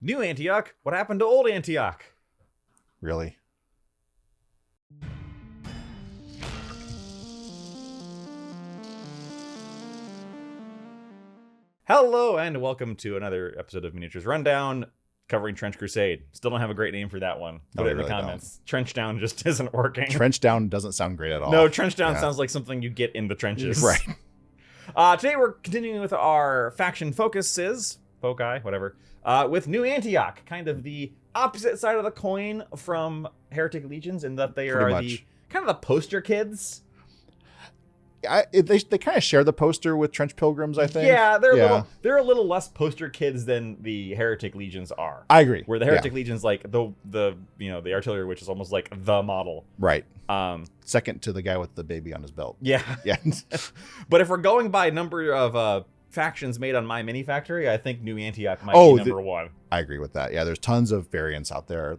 New Antioch? What happened to old Antioch? Really? Hello and welcome to another episode of Miniatures Rundown covering Trench Crusade. Still don't have a great name for that one. Put it in the comments. Trenchdown just isn't working. Trenchdown doesn't sound great at all. No, Trenchdown sounds like something you get in the trenches. Right. Today we're continuing with our faction focuses, whatever, with New Antioch, kind of the opposite side of the coin from Heretic Legions in that they are the kind of the poster kids. They kind of share the poster with Trench Pilgrims, I think. Yeah, they're a little less poster kids than the Heretic Legions are. I agree. Where the Heretic Legions, like the artillery, which is almost like the model. Right. Second to the guy with the baby on his belt. Yeah. Yeah. But if we're going by number of factions made on my mini factory, I think New Antioch might be number one. I agree with that. Yeah, there's tons of variants out there.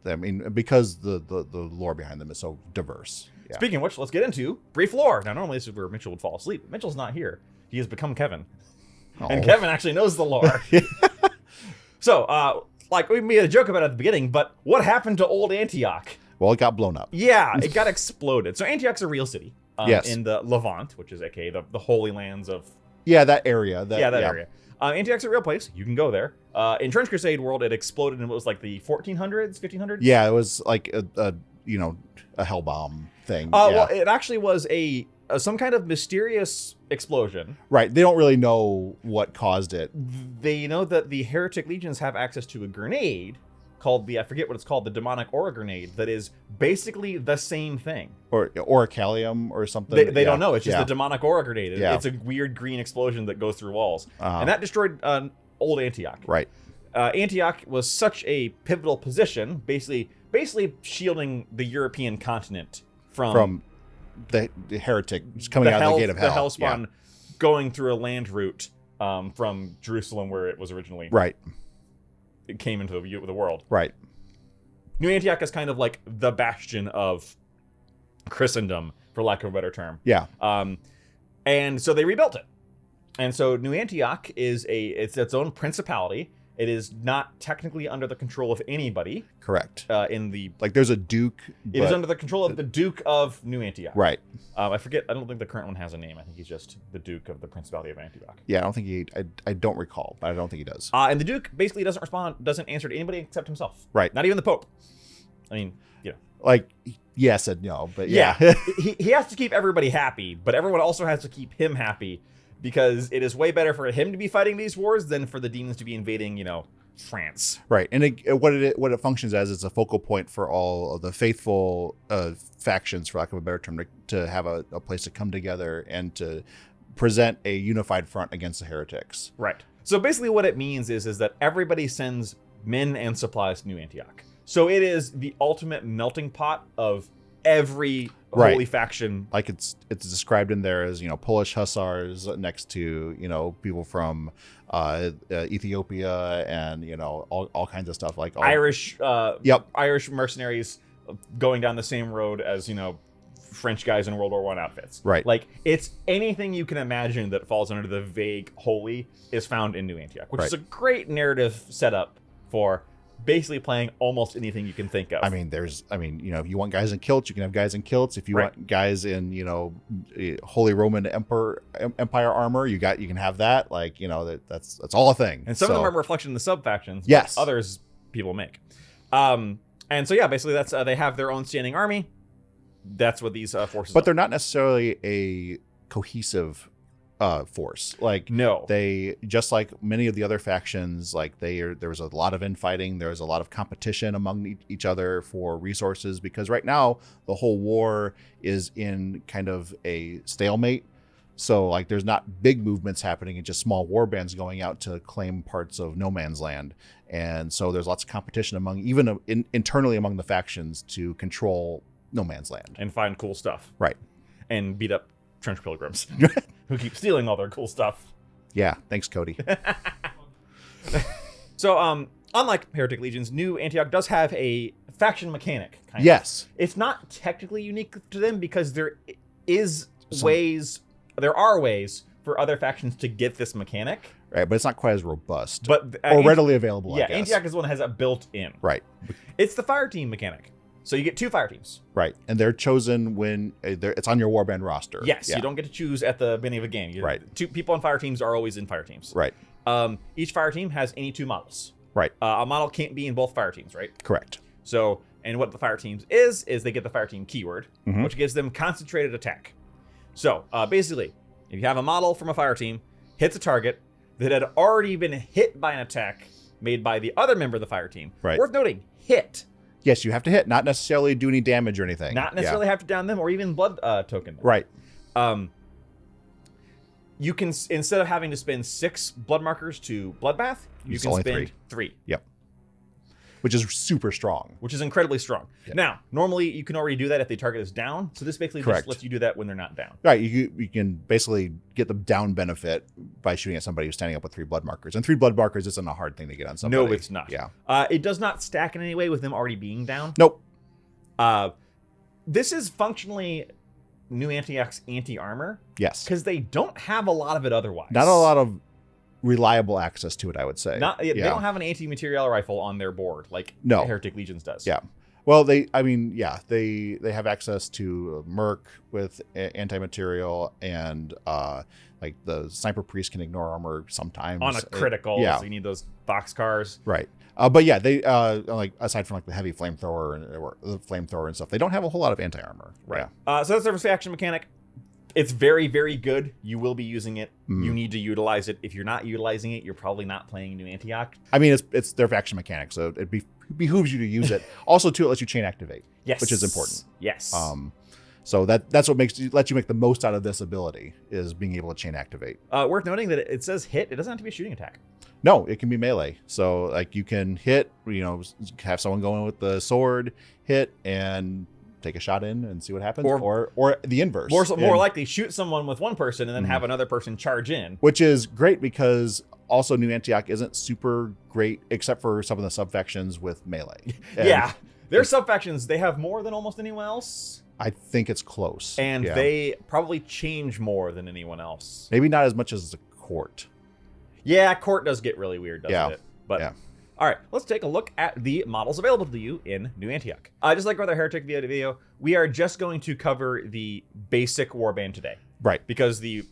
Because the lore behind them is so diverse. Yeah. Speaking of which, let's get into brief lore. Now, normally this is where Mitchell would fall asleep. Mitchell's not here. He has become Kevin. Oh. And Kevin actually knows the lore. So, we made a joke about it at the beginning, but what happened to old Antioch? Well, it got blown up. Yeah, it got exploded. So Antioch's a real city. Yes. In the Levant, which is aka the Holy Lands of... Yeah, that area. That area. Antioch's a real place. You can go there. In Trench Crusade world, it exploded in what was like the 1400s, 1500s? Yeah, it was like a hell bomb thing. Well, it actually was some kind of mysterious explosion. Right. They don't really know what caused it. They know that the Heretic Legions have access to a grenade called I forget what it's called, the Demonic Aura Grenade, that is basically the same thing. Or Orichallium or something. They don't know. It's just the Demonic Aura Grenade. Yeah. It's a weird green explosion that goes through walls. And that destroyed old Antioch. Right. Antioch was such a pivotal position, basically shielding the European continent from the heretic coming out of the gate of hell. The Hellspawn going through a land route from Jerusalem, where it was originally. Right. It came into the world. Right. New Antioch is kind of like the bastion of Christendom, for lack of a better term. Yeah. And so they rebuilt it. And so New Antioch it's its own principality. It is not technically under the control of anybody. Correct. There's a duke. It is under the control of the Duke of New Antioch. Right. I forget. I don't think the current one has a name. I think he's just the Duke of the Principality of Antioch. Yeah, I don't think I don't recall, but I don't think he does. And the Duke basically doesn't answer to anybody except himself. Right. Not even the Pope. I mean, yes and no, but yeah. he has to keep everybody happy, but everyone also has to keep him happy, because it is way better for him to be fighting these wars than for the demons to be invading, France. Right. And what it functions as is a focal point for all of the faithful factions, for lack of a better term, to have a place to come together and to present a unified front against the heretics. Right. So basically what it means is that everybody sends men and supplies to New Antioch. So it is the ultimate melting pot of every holy faction. Like it's described in there as, Polish hussars next to, people from Ethiopia and, all kinds of stuff, like Irish mercenaries going down the same road as, French guys in World War I outfits. Right. Like, it's anything you can imagine that falls under the vague holy is found in New Antioch, which is a great narrative setup for basically playing almost anything you can think of. If you want guys in kilts, you can have guys in kilts. If you want guys in, Holy Roman Empire armor, you can have that. That's all a thing. And some of them are a reflection of the sub factions. Yes. Others people make. And so basically that's they have their own standing army. That's what these forces. But they're not necessarily a cohesive force. No, they, just like many of the other factions, there was a lot of infighting. There was a lot of competition among each other for resources, because right now the whole war is in kind of a stalemate. So there's not big movements happening, and just small war bands going out to claim parts of no man's land. And so there's lots of competition internally among the factions to control no man's land and find cool stuff. Right. And beat up Trench Pilgrims who keep stealing all their cool stuff. Yeah, thanks, Cody. So, unlike Heretic Legions, New Antioch does have a faction mechanic. Yes. It's not technically unique to them, because there are ways for other factions to get this mechanic. Right, but it's not quite as robust. But or readily available, yeah, I guess. Antioch is the one that has that built in. Right. It's the fire team mechanic. So you get 2 fire teams. Right, and they're chosen when it's on your warband roster. Yes, you don't get to choose at the beginning of a game. Right. 2 people on fire teams are always in fire teams. Right. Each fire team has any 2 models. Right. A model can't be in both fire teams, right? Correct. So, and what the fire teams is they get the fire team keyword, which gives them concentrated attack. So, basically, if you have a model from a fire team, hits a target that had already been hit by an attack made by the other member of the fire team. Right. Worth noting, hit. Yes, you have to hit, not necessarily do any damage or anything. Not necessarily have to down them or even blood token them. Right. You can, instead of having to spend 6 blood markers to bloodbath, you can spend 3. Yep. Which is super strong. Which is incredibly strong. Yep. Now, normally you can already do that if the target is down. So this basically just lets you do that when they're not down. Right. You can basically get the down benefit by shooting at somebody who's standing up with 3 blood markers. And 3 blood markers isn't a hard thing to get on somebody. No, it's not. Yeah. It does not stack in any way with them already being down. Nope. This is functionally New Antioch's anti-armor. Yes. Because they don't have a lot of it otherwise. Not a lot of reliable access to it, I would say. They don't have an anti-material rifle on their board like Heretic Legions does. Yeah. Well, they have access to Merc with anti-material, and like the Sniper Priest can ignore armor sometimes on a critical. So you need those boxcars. Right. But yeah, they like aside from like the heavy flamethrower or the flamethrower and stuff, they don't have a whole lot of anti-armor. Right. So that's the reaction mechanic. It's very, very good. You will be using it. You need to utilize it. If you're not utilizing it, you're probably not playing New Antioch. I mean, it's their faction mechanic, so it behooves you to use it. Also, too, it lets you chain activate, which is important. Yes. So that's what lets you make the most out of this ability, is being able to chain activate. Worth noting that it says hit. It doesn't have to be a shooting attack. No, it can be melee. So like you can hit, have someone go in with the sword, hit, and take a shot in and see what happens, or the inverse. More likely, shoot someone with one person and then have another person charge in. Which is great because also New Antioch isn't super great except for some of the sub-factions with melee. Yeah, their sub-factions, they have more than almost anyone else. I think it's close. And they probably change more than anyone else. Maybe not as much as the court. Yeah, court does get really weird, doesn't it? But all right, let's take a look at the models available to you in New Antioch. Just like with our Heretic video, we are just going to cover the basic warband today. Right. Because the...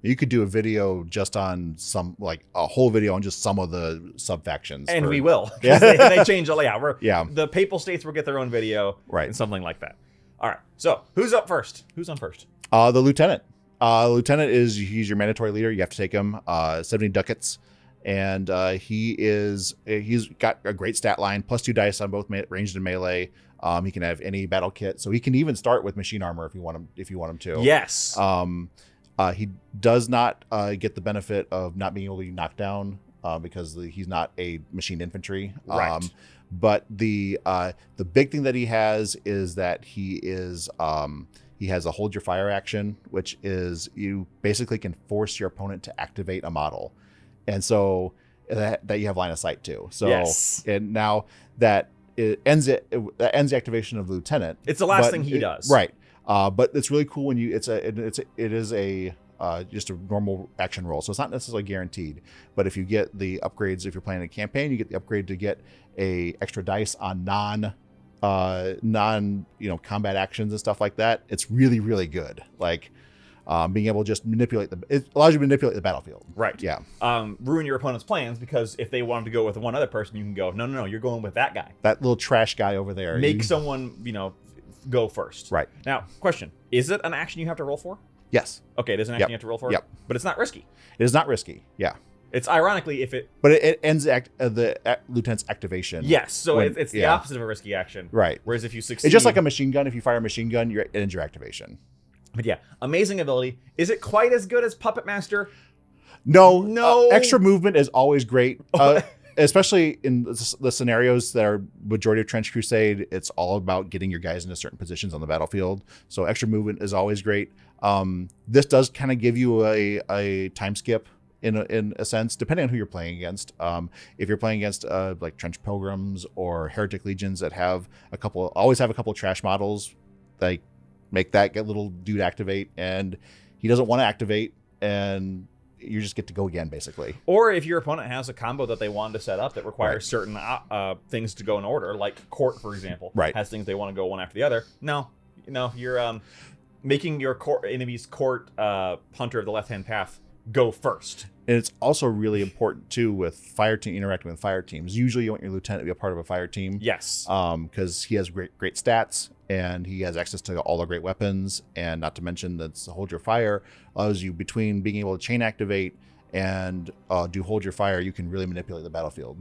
you could do a video just on a whole video on just some of the sub-factions. And we will. Yeah. they change a layout. The Papal States will get their own video. Right. And something like that. All right, so who's up first? Who's on first? The Lieutenant. Lieutenant he's your mandatory leader. You have to take him. 70 ducats. And he's got a great stat line, +2 dice on both ranged and melee. He can have any battle kit, so he can even start with machine armor if you want him to. Yes. He does not get the benefit of not being able to knock down because he's not a machine infantry. Right. But the big thing that he has is that he has a hold your fire action, which is you basically can force your opponent to activate a model. And so that you have line of sight to. So and now that it ends the activation of Lieutenant. It's the last thing he does. Right. But it's really cool when it is just a normal action roll. So it's not necessarily guaranteed. But if you get the upgrades, if you're playing a campaign, you get the upgrade to get a extra dice on non combat actions and stuff like that. It's really, really good. Like being able to just it allows you to manipulate the battlefield. Right. Yeah. Ruin your opponent's plans, because if they wanted to go with one other person, you can go, no, you're going with that guy. That little trash guy over there. Make someone, go first. Right. Now, question. Is it an action you have to roll for? Yes. Okay, it is an action you have to roll for? Yep. But it's not risky. It is not risky. Yeah. It's ironically if it... But it ends the lieutenant's activation. Yes, so it's the opposite of a risky action. Right. Whereas if you succeed... It's just like a machine gun. If you fire a machine gun, it ends your activation. But yeah, amazing ability. Is it quite as good as Puppet Master? No. Extra movement is always great. Especially in the scenarios that are majority of Trench Crusade, it's all about getting your guys into certain positions on the battlefield. So extra movement is always great. This does kind of give you a time skip in a sense, depending on who you're playing against. If you're playing against like Trench Pilgrims or Heretic Legions that always have a couple of trash models, like make that little dude activate, and he doesn't want to activate, and you just get to go again, basically. Or if your opponent has a combo that they wanted to set up that requires certain things to go in order, like Court, for example, has things they want to go one after the other. No, you're making your enemy's Court Hunter of the Left-Hand Path go first. And it's also really important, too, with fire team interacting with fire teams. Usually you want your lieutenant to be a part of a fire team. Yes. Because he has great stats, and he has access to all the great weapons, and not to mention that Hold Your Fire allows you, between being able to chain activate and do Hold Your Fire, you can really manipulate the battlefield.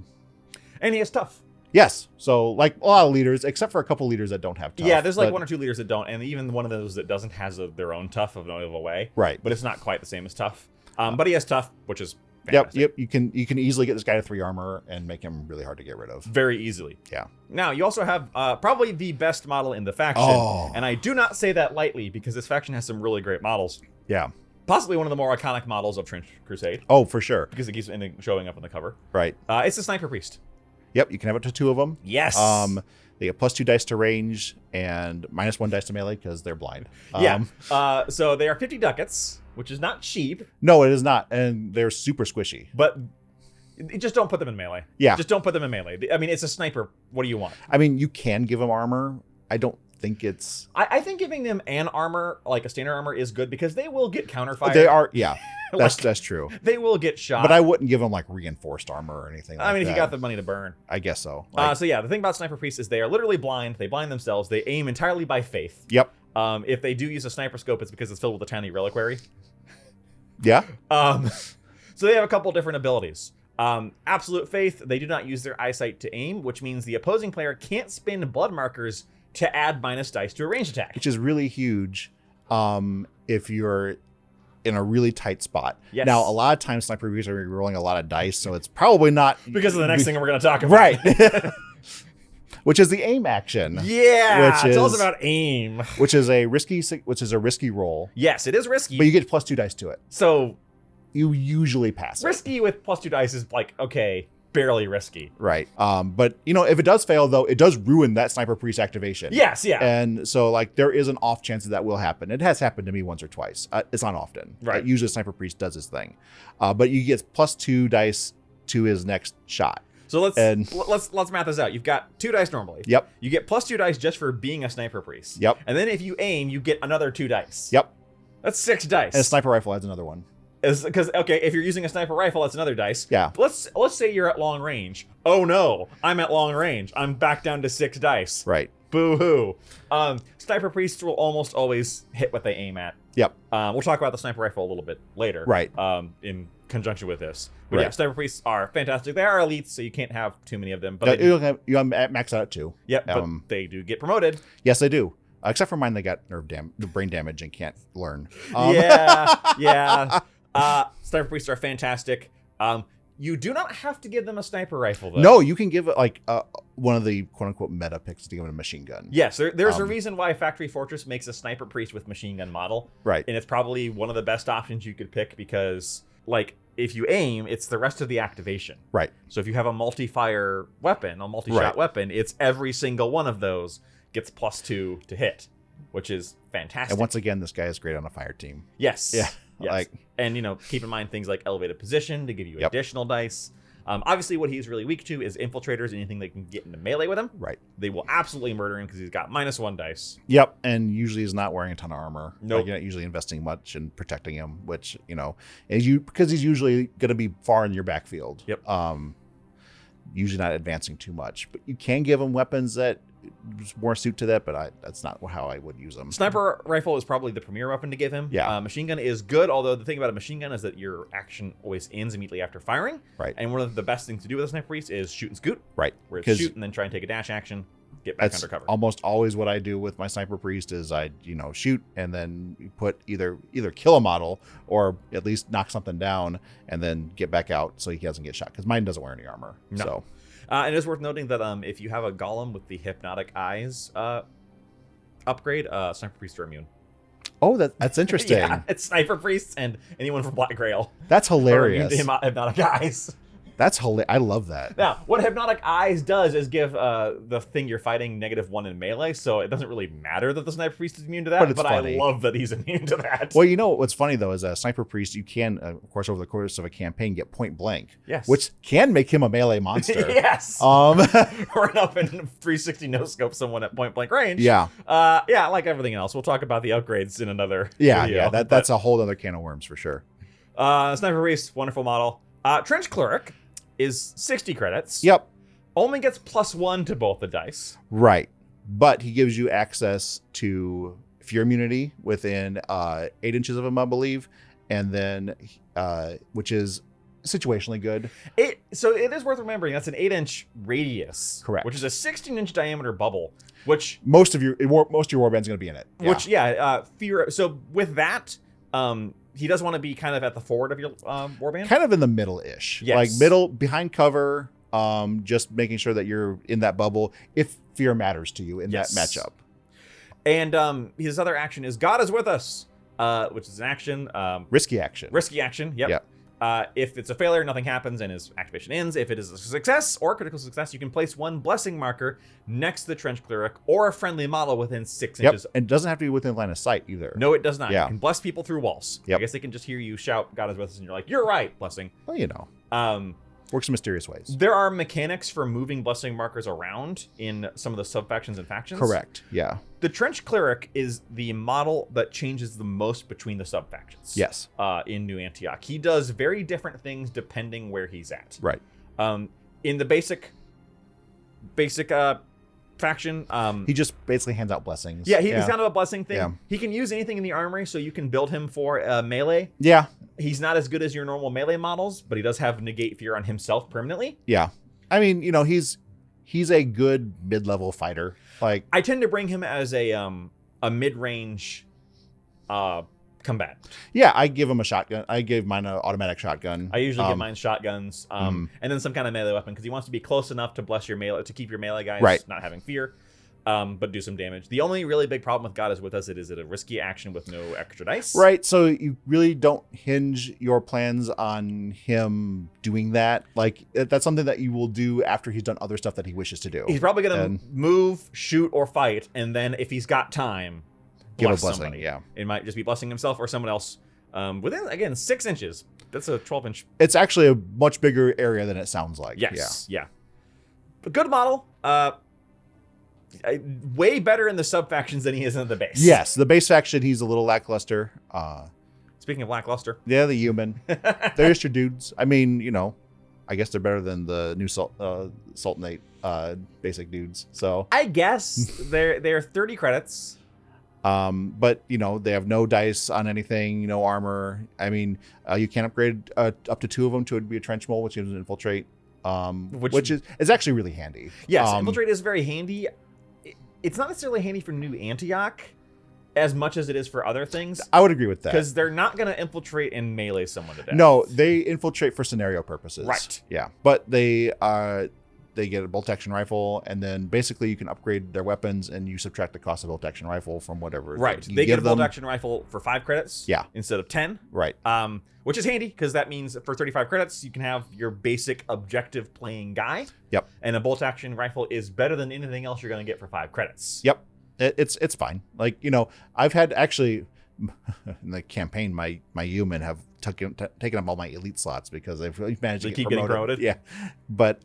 And he has tough. Yes. So, like a lot of leaders, except for a couple leaders that don't have tough. Yeah, there's like one or two leaders that don't, and even one of those that doesn't has their own tough of a way. Right. But it's not quite the same as tough. But he has tough, which is fantastic. Yep. You can easily get this guy to 3 armor and make him really hard to get rid of. Very easily. Yeah. Now, you also have probably the best model in the faction. Oh. And I do not say that lightly because this faction has some really great models. Yeah. Possibly one of the more iconic models of Trench Crusade. Oh, for sure. Because it keeps showing up on the cover. Right. It's the Sniper Priest. Yep, you can have up to 2 of them. Yes. They get +2 dice to range and -1 dice to melee because they're blind. So they are 50 ducats, which is not cheap. No, it is not, and they're super squishy. But just don't put them in melee. Yeah. Just don't put them in melee. I mean, it's a sniper. What do you want? I mean, you can give them armor. I don't think it's... I think giving them an armor, like a standard armor, is good because they will get counterfire. They are, yeah. That's true. They will get shot. But I wouldn't give them like reinforced armor or anything like that. I mean, if you got the money to burn. I guess so. So yeah, the thing about Sniper Priests is they are literally blind. They blind themselves. They aim entirely by faith. Yep. If they do use a sniper scope, it's because it's filled with a tiny reliquary. Yeah. So they have a couple different abilities. Absolute Faith, they do not use their eyesight to aim, which means the opposing player can't spin blood markers to add minus dice to a ranged attack. Which is really huge if you're in a really tight spot. Yes. Now, a lot of times sniper reviews are rolling a lot of dice, so it's probably not... Because of the next thing we're going to talk about. Right. Which is the aim action. Yeah, tell us about aim. Which is a risky roll. Yes, it is risky. But you get +2 dice to it. So... you usually pass risky with +2 dice is like, okay, barely risky. Right. But, if it does fail, though, it does ruin that Sniper Priest activation. Yes, yeah. And so, there is an off chance that will happen. It has happened to me once or twice. It's not often. Right. Usually Sniper Priest does his thing. But you get +2 dice to his next shot. So let's math this out. You've got 2 dice normally. Yep. You get +2 dice just for being a Sniper Priest. Yep. And then if you aim, you get another 2 dice. Yep. That's 6 dice. And a sniper rifle adds another one. Because if you're using a sniper rifle, that's another dice. Yeah. Let's say you're at long range. Oh no, I'm at long range. I'm back down to 6 dice. Right. Boo-hoo. Sniper Priests will almost always hit what they aim at. Yep. We'll talk about the sniper rifle a little bit later. Right. In conjunction with this. But right. yeah, Sniper Priests are fantastic. They are elites, so you can't have too many of them. But you max out at 2. Yep. But they do get promoted. Yes, they do. Except for mine, they got brain damage and can't learn. Yeah. Sniper Priests are fantastic. You do not have to give them a sniper rifle, though. No, you can give it one of the quote-unquote meta picks to give it a machine gun. Yes, there's a reason why Factory Fortress makes a Sniper Priest with machine gun model. Right. And it's probably one of the best options you could pick because, if you aim, it's the rest of the activation. Right. So if you have a multi-fire weapon, a multi-shot weapon, it's every single one of those gets +2 to hit, which is fantastic. And once again, this guy is great on a fire team. Yes. Yeah. Yes. And, keep in mind things like elevated position to give you additional dice. Obviously, what he's really weak to is infiltrators, anything that can get into melee with him. Right. They will absolutely murder him because he's got -1 dice. Yep. And usually he's not wearing a ton of armor. Nope. You're not usually investing much in protecting him, which, because he's usually going to be far in your backfield. Yep. Usually not advancing too much. But you can give him weapons that more suit to that, but that's not how I would use them. Sniper rifle is probably the premier weapon to give him. Yeah. Machine gun is good, although the thing about a machine gun is that your action always ends immediately after firing. Right. And one of the best things to do with a Sniper Priest is shoot and scoot. Right. Where it's shoot and then try and take a dash action, get back under cover. Almost always what I do with my Sniper Priest is I, shoot and then put either kill a model or at least knock something down and then get back out so he doesn't get shot because mine doesn't wear any armor. No. So. And it's worth noting that if you have a golem with the hypnotic eyes upgrade, Sniper Priests are immune. Oh, that's interesting. Yeah, it's Sniper Priests and anyone from Black Grail. That's hilarious. Are immune to hypnotic eyes. That's hilarious. I love that. Now, what Hypnotic Eyes does is give the thing you're fighting -1 in melee, so it doesn't really matter that the Sniper Priest is immune to that, But it's but funny. I love that he's immune to that. Well, you know what's funny, though, is a Sniper Priest, you can, of course, over the course of a campaign, get point blank. Yes. Which can make him a melee monster. Yes. Run up and 360 no-scope someone at point-blank range. Yeah. Yeah, like everything else. We'll talk about the upgrades in another Yeah, video. yeah. That's a whole other can of worms for sure. Sniper Priest, wonderful model. Trench Cleric is 60 credits. Yep. Only gets +1 to both the dice. Right. But he gives you access to fear immunity within 8 inches of him, I believe. And then, which is situationally good. So it is worth remembering that's an 8-inch radius. Correct. Which is a 16-inch diameter bubble, which... Most of your warband's going to be in it. Yeah. Fear... So with that... he does want to be kind of at the forward of your warband. Kind of in the middle-ish. Yes. Like middle, behind cover, just making sure that you're in that bubble if fear matters to you in that matchup. And his other action is God is with us, which is an action. Risky action. Risky action, yep. If it's a failure, nothing happens and his activation ends. If it is a success or critical success, you can place 1 blessing marker next to the Trench Cleric or a friendly model within 6 inches. And it doesn't have to be within line of sight either. No, it does not. Yeah. You can bless people through walls. I guess they can just hear you shout, God is with us, and you're like, you're right, blessing. Well, you know. Works in mysterious ways. There are mechanics for moving blessing markers around in some of the sub-factions and factions. Correct, yeah. The Trench Cleric is the model that changes the most between the sub-factions. Yes. In New Antioch. He does very different things depending where he's at. Right. In the basic faction... he just basically hands out blessings. Yeah, he's kind of a blessing thing. Yeah. He can use anything in the armory, so you can build him for melee. Yeah. He's not as good as your normal melee models, but he does have negate fear on himself permanently. Yeah. I mean, you know, he's a good mid-level fighter. Like, I tend to bring him as a mid-range combat. Yeah, I give him a shotgun. I gave mine an automatic shotgun. I usually give mine shotguns, and then some kind of melee weapon because he wants to be close enough to bless your melee, to keep your melee guys not having fear, but do some damage. The only really big problem with God is with us, it is a risky action with no extra dice. Right, so you really don't hinge your plans on him doing that. Like, that's something that you will do after he's done other stuff that he wishes to do. He's probably going to move, shoot, or fight, and then if he's got time, give a blessing. Somebody. Yeah, it might just be blessing himself or someone else within, again, 6 inches. That's a 12-inch. It's actually a much bigger area than it sounds like. Yes, yeah. A good model. Way better in the sub-factions than he is in the base. Yes, the base faction, he's a little lackluster. Speaking of lackluster. Yeah, the human. They're just your dudes. I mean, you know, I guess they're better than the new Sultanate basic dudes. So I guess they're 30 credits. But, you know, they have no dice on anything, no armor. I mean, you can upgrade up to 2 of them to be a trench mole, which gives an infiltrate, which is actually really handy. Yes, infiltrate is very handy. It's not necessarily handy for New Antioch as much as it is for other things. I would agree with that. Because they're not going to infiltrate and melee someone to death. No, they infiltrate for scenario purposes. Right. Yeah, but they get a bolt action rifle, and then basically you can upgrade their weapons, and you subtract the cost of bolt action rifle from whatever. Right. They get a bolt action rifle for 5 credits. Yeah. Instead of 10. Right. Which is handy because that means for 35 credits you can have your basic objective playing guy. Yep. And a bolt action rifle is better than anything else you're going to get for 5 credits. Yep. It's fine. Like, you know, I've had actually in the campaign my human have taken up all my elite slots because they've managed to keep getting promoted. Yeah. But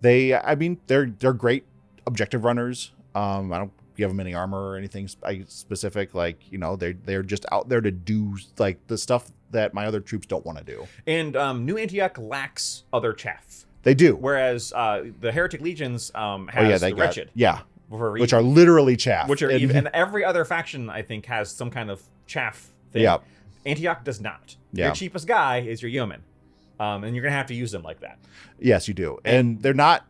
they're great objective runners. I don't give them any armor or anything specific. Like, you know, they're just out there to do like the stuff that my other troops don't want to do. And New Antioch lacks other chaff. They do. Whereas the Heretic Legions has the Wretched. Yeah. Which are literally chaff. And every other faction, I think, has some kind of chaff thing. Yeah. Antioch does not. Yeah. Your cheapest guy is your yeoman. And you're going to have to use them like that. Yes, you do. And they're not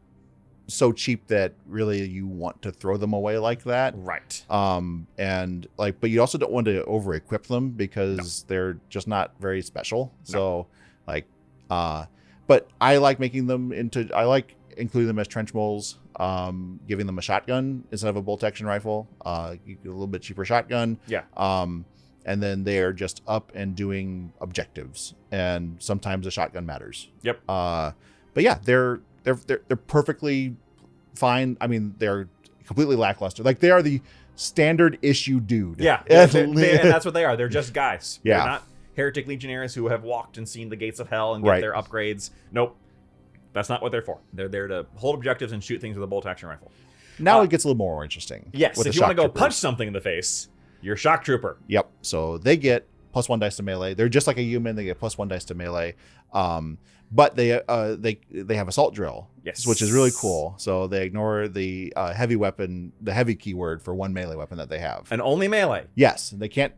so cheap that really you want to throw them away like that. Right. And like, but you also don't want to over equip them because they're just not very special. No. So like, but I like I like including them as trench moles, giving them a shotgun instead of a bolt action rifle, you get a little bit cheaper shotgun. Yeah. And then they're just up and doing objectives. And sometimes a shotgun matters. Yep. But yeah, they're perfectly fine. I mean, they're completely lackluster. Like they are the standard issue dude. Yeah, and that's what they are. They're just guys. Yeah. They're not heretic legionnaires who have walked and seen the gates of hell and get their upgrades. Nope. That's not what they're for. They're there to hold objectives and shoot things with a bolt-action rifle. Now it gets a little more interesting. Yes, if you want to go punch something in the face, you're shock trooper. Yep. So they get +1 dice to melee. They're just like a human. They get +1 dice to melee. But they have assault drill, yes, which is really cool. So they ignore the heavy weapon, the heavy keyword for one melee weapon that they have. And only melee. Yes, they can't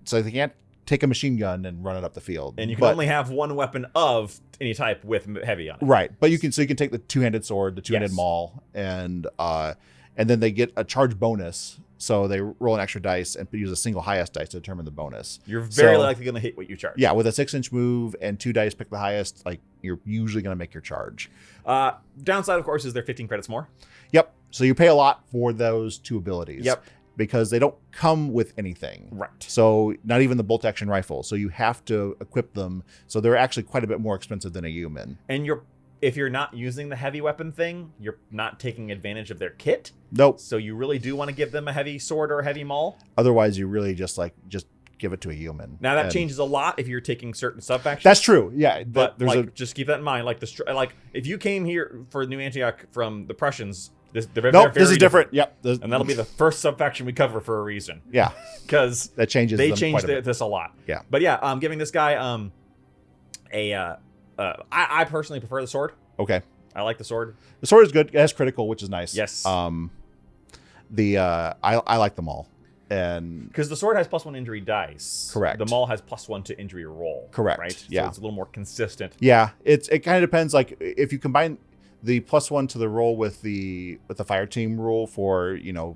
take a machine gun and run it up the field. And you can only have one weapon of any type with heavy on it. Right, but you can take the two-handed sword, the two-handed maul, and then they get a charge bonus. So they roll an extra dice and use a single highest dice to determine the bonus. You're very likely going to hit what you charge. Yeah, with a 6-inch move and 2 dice, pick the highest. Like you're usually going to make your charge. Downside, of course, is they're 15 credits more. Yep. So you pay a lot for those 2 abilities. Yep. Because they don't come with anything. Right. So not even the bolt action rifle. So you have to equip them. So they're actually quite a bit more expensive than a human. And if you're not using the heavy weapon thing, you're not taking advantage of their kit. Nope. So you really do want to give them a heavy sword or a heavy maul. Otherwise, you really just give it to a human. Now that changes a lot if you're taking certain sub-factions. That's true. Yeah, but just keep that in mind. Like if you came here for New Antioch from the Prussians, this is different. Yep. And that'll be the first sub-faction we cover for a reason. Yeah. Because that changes. They changed this a lot. Yeah. But yeah, I'm giving this guy I personally prefer the sword. Okay. I like the sword. The sword is good. It has critical, which is nice. Yes. I like them all. And because the sword has +1 injury dice. Correct. The maul has +1 to injury roll. Correct. Right? Yeah. So it's a little more consistent. Yeah. It kind of depends. Like if you combine the +1 to the roll with the fire team rule for getting a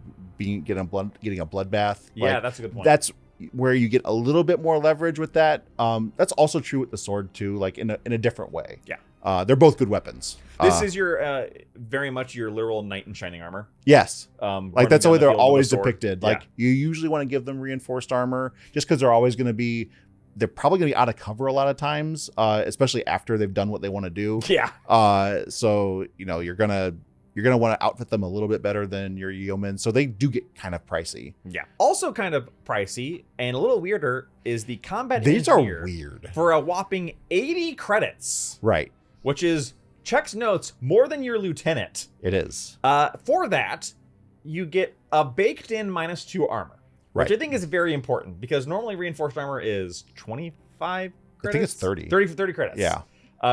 bloodbath. Yeah, that's a good point. That's where you get a little bit more leverage with that. That's also true with the sword too, like in a different way. Yeah. They're both good weapons. This is your very much your literal knight in shining armor. Yes. Like that's the way they're always depicted. Like you usually want to give them reinforced armor just because they're probably going to be out of cover a lot of times, especially after they've done what they want to do. Yeah. So you're gonna want to outfit them a little bit better than your yeomen. So they do get kind of pricey. Yeah. Also kind of pricey and a little weirder is the combat These are engineer weird. For a whopping 80 credits. Right. Which is, checks notes, more than your lieutenant. It is. For that, you get a baked-in -2 armor. Right. Which I think is very important because normally reinforced armor is 25 credits. I think it's 30. 30 credits. Yeah.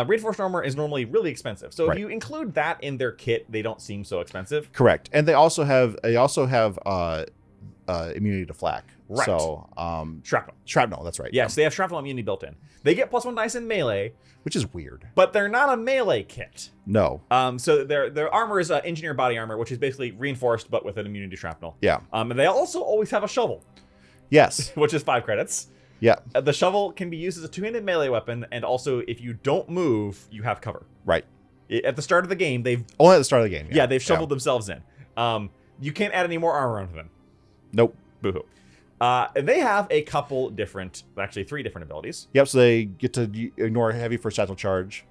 Reinforced armor is normally really expensive. So if you include that in their kit, they don't seem so expensive. Correct. And they also have immunity to flak. Right. So shrapnel, that's right. Yes, they have shrapnel immunity built in. They get +1 dice in melee, which is weird. But they're not a melee kit. No. So their armor is engineer body armor, which is basically reinforced but with an immunity to shrapnel. Yeah. And they also always have a shovel. Yes. Which is 5 credits. Yeah. The shovel can be used as a 2-handed melee weapon, and also if you don't move, you have cover. Right. At the start of the game, only at the start of the game. Yeah, they've shoveled themselves in. You can't add any more armor onto them. Nope. Boo-hoo. And they have a couple different, actually 3 different abilities. Yep, so they get to ignore heavy for satchel charge,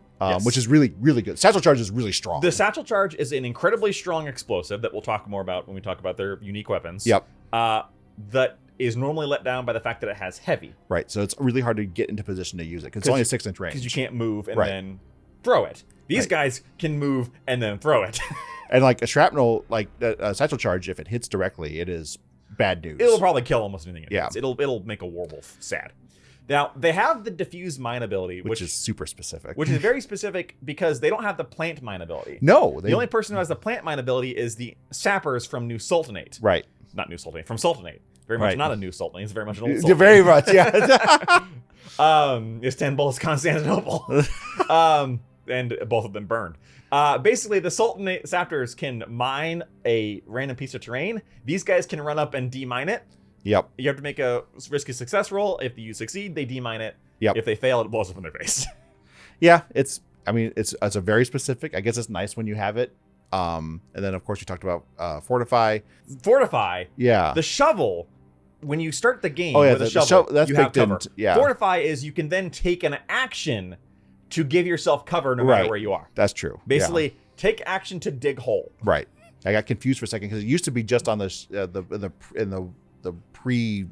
which is really, really good. Satchel charge is really strong. The satchel charge is an incredibly strong explosive that we'll talk more about when we talk about their unique weapons. Yep. That is normally let down by the fact that it has heavy. Right, so it's really hard to get into position to use it because it's only a 6-inch range. Because you can't move and then throw it. These guys can move and then throw it. And like a shrapnel, like a satchel charge, if it hits directly, it is bad news. It'll probably kill almost anything. Yeah. It'll make a werewolf sad. Now, they have the diffuse mine ability, which is super specific. Which is very specific because they don't have the plant mine ability. No. The only person who has the plant mine ability is the sappers from New Sultanate. Right. Not New Sultanate, from Sultanate. Very much not a New Sultanate. It's very much an old Sultanate. Very much, yeah. Istanbul is Constantinople. And both of them burned. Basically, the Sultanate Saptors can mine a random piece of terrain. These guys can run up and demine it. Yep. You have to make a risky success roll. If you succeed, they demine it. Yep. If they fail, it blows up in their face. Yeah, it's a very specific. I guess it's nice when you have it. And then of course you talked about fortify. Fortify. Yeah. The shovel. When you start the game with a shovel, that's you have cover. Yeah. Fortify is you can then take an action to give yourself cover no matter where you are. That's true. Basically, take action to dig hole. Right. I got confused for a second because it used to be just on the pre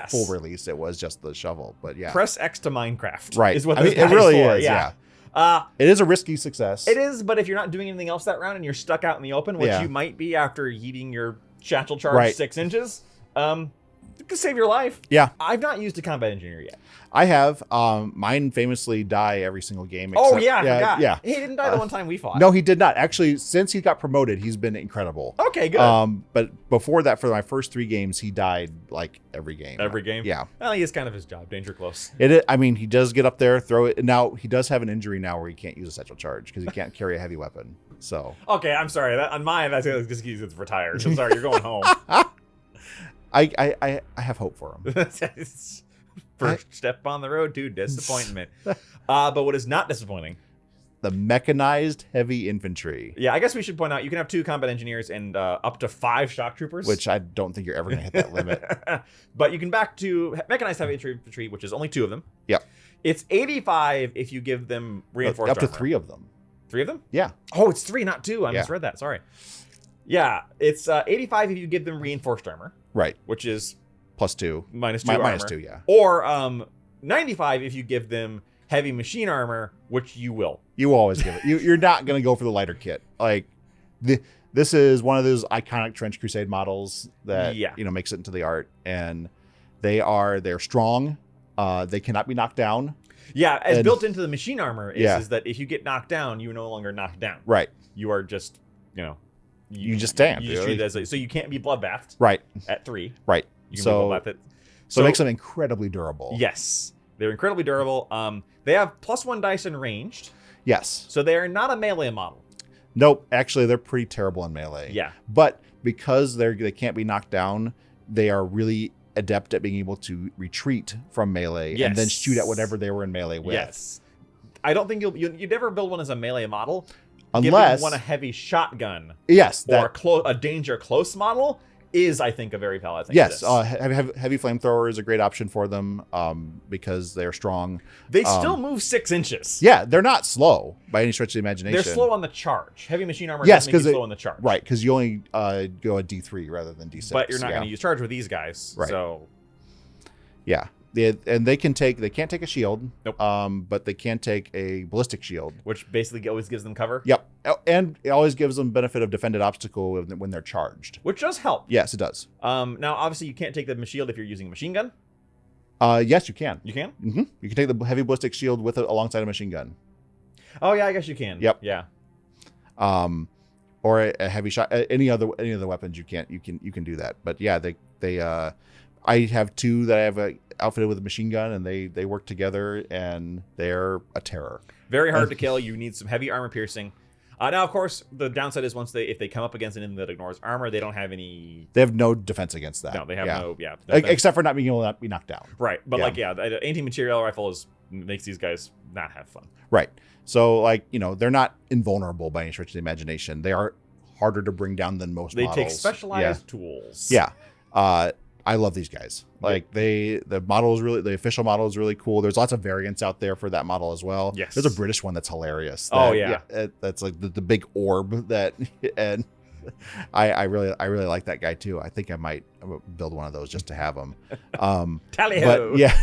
full release. It was just the shovel, but yeah. Press X to Minecraft. Right. Is what I mean, this it really for. is. Yeah. It is a risky success. It is, but if you're not doing anything else that round and you're stuck out in the open, which you might be after eating your satchel charge 6 inches, it could save your life. Yeah. I've not used a combat engineer yet. I have. Mine famously die every single game. I forgot. Yeah. He didn't die the one time we fought. No, he did not. Actually, since he got promoted, he's been incredible. Okay, good. But before that, for my first 3 games, he died like every game. Every game? Yeah. Well, he is kind of his job. Danger close. I mean, he does get up there, throw it. Now, he does have an injury now where he can't use a satchel charge because he can't carry a heavy weapon. So. Okay, I'm sorry. On mine, that's just because it's retired. I'm sorry, you're going home. I have hope for him. First step on the road to disappointment. But what is not disappointing? The mechanized heavy infantry. Yeah, I guess we should point out you can have 2 combat engineers and up to 5 shock troopers. Which I don't think you're ever going to hit that limit. But you can back to mechanized heavy infantry, which is only 2 of them. Yep. It's 85 if you give them reinforced up to armor. 3 of them. 3 of them? Yeah. Oh, it's 3, not 2. I misread that. Sorry. Yeah, it's 85 if you give them reinforced armor. Right. Which is +2. -2 armor. -2, yeah. Or 95 if you give them heavy machine armor, which you will. You always give it. You're not going to go for the lighter kit. Like, this is one of those iconic Trench Crusade models that makes it into the art, and they're strong. They cannot be knocked down. Yeah, as built into the machine armor is that if you get knocked down, you're no longer knocked down. Right. You are just, you just stand. You just treat it as so you can't be bloodbathed. Right. At 3. Right. You can be bloodbathed. So it makes them incredibly durable. Yes. They're incredibly durable. They have +1 dice in ranged. Yes. So they are not a melee model. Nope. Actually, they're pretty terrible in melee. Yeah. But because they can't be knocked down, they are really adept at being able to retreat from melee and then shoot at whatever they were in melee with. Yes. I don't think you'd never build one as a melee model. Unless giving one a heavy shotgun. Yes. Or a danger close model is, I think, a very valid thing. Yes, heavy flamethrower is a great option for them because they're strong. They still move 6 inches. Yeah, they're not slow by any stretch of the imagination. They're slow on the charge. Heavy machine armor doesn't make you slow on the charge. Right, because you only go a D3 rather than D6. But you're not going to use charge with these guys. Right. So. Yeah. They can't take a shield. Nope. But they can take a ballistic shield, which basically always gives them cover. Yep, and it always gives them benefit of defended obstacle when they're charged, which does help. Yes, it does. Now obviously you can't take the shield if you're using a machine gun. Yes, you can. You can. Mm-hmm. You can take the heavy ballistic shield alongside a machine gun. Oh yeah, I guess you can. Yep. Yeah. Or a heavy shot. Any other weapons you can do that. But yeah, they I have 2 that I have outfitted with a machine gun, and they work together, and they're a terror. Very hard to kill. You need some heavy armor piercing. Now, of course, the downside is if they come up against an enemy that ignores armor, they don't have any. They have no defense against that. No, they have no. Yeah, except for not being able to be knocked down. Right, but the anti-material rifle makes these guys not have fun. Right. So they're not invulnerable by any stretch of the imagination. They are harder to bring down than most models. They take specialized tools. Yeah. I love these guys. Like the official model is really cool. There's lots of variants out there for that model as well. Yes. There's a British one that's hilarious. That's like the big orb that, and I really like that guy too. I think I might build one of those just to have him. Tally-ho. But yeah,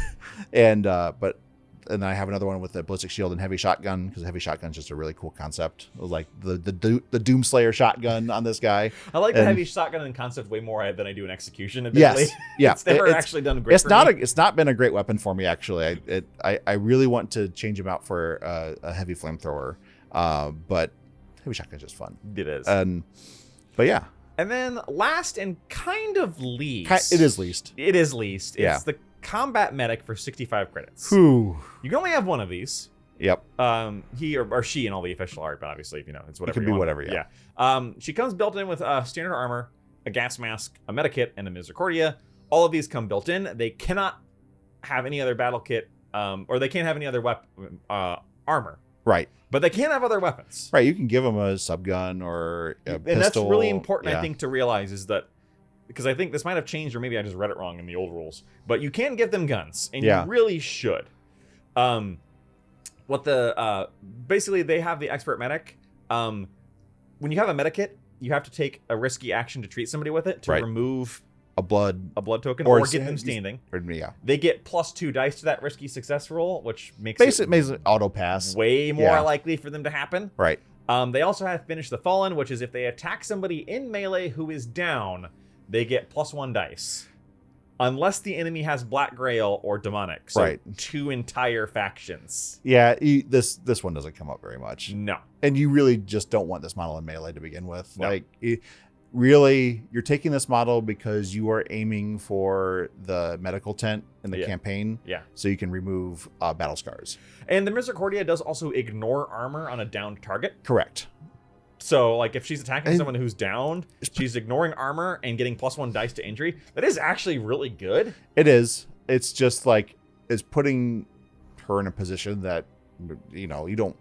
and I have another one with a ballistic shield and heavy shotgun, because heavy shotgun is just a really cool concept. It was like the Doomslayer shotgun on this guy. I like the heavy shotgun in concept way more than I do in execution. Admittedly. Yes, yeah, it's never actually done great. It's not been a great weapon for me actually. I really want to change him out for a heavy flamethrower, but heavy shotgun is just fun. It is. But yeah. And then last and kind of least. It is least. It is least. Yeah. It's the combat medic for 65 credits. Whew. You can only have one of these. Yep. He or she in all the official art, but obviously, it's whatever. It can be whatever. Yeah. She comes built in with standard armor, a gas mask, a medikit, and a misericordia. All of these come built in. They cannot have any other battle kit, or they can't have any other armor. Right. But they can have other weapons. Right. You can give them a subgun or a pistol. And that's really important, I think, to realize is that, because I think this might have changed, or maybe I just read it wrong in the old rules, but you can give them guns, and you really should. what the basically they have the expert medic. When you have a medikit, you have to take a risky action to treat somebody with it to remove a blood token or get them standing. Yeah. They get +2 dice to that risky success roll, which makes it auto pass way more likely for them to happen. Right. They also have Finish the Fallen, which is if they attack somebody in melee who is down, they get +1 dice. Unless the enemy has Black Grail or Demonic. So 2 entire factions. Yeah, this one doesn't come up very much. No. And you really just don't want this model in melee to begin with. No. Really, you're taking this model because you are aiming for the medical tent in the campaign. Yeah. So you can remove battle scars. And the Misericordia does also ignore armor on a downed target. Correct. So, like, if she's attacking someone who's downed, she's ignoring armor and getting +1 dice to injury. That is actually really good. It is. It's just like, it's putting her in a position that, you don't,